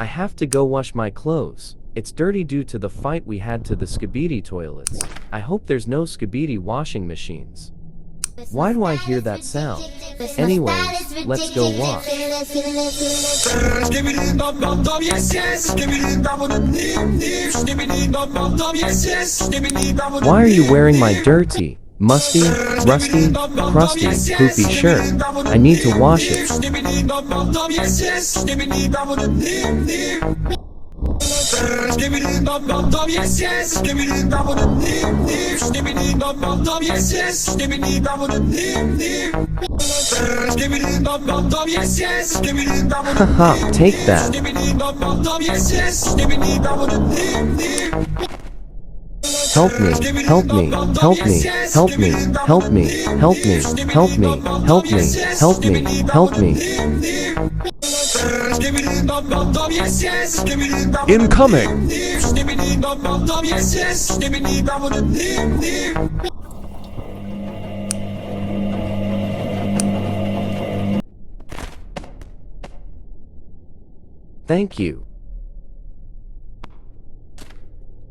I have to go wash my clothes. It's dirty due to the fight we had to the Skibidi toilets. I hope there's no Skibidi washing machines. Why do I hear that sound? Anyways, let's go wash. Why are you wearing my dirty, musty, rusty, crusty, poopy shirt? I need to wash it. Haha, take that. Help me, help me, help me, help me, help me, help me, help me, help me, help me, help me. Incoming! Thank you.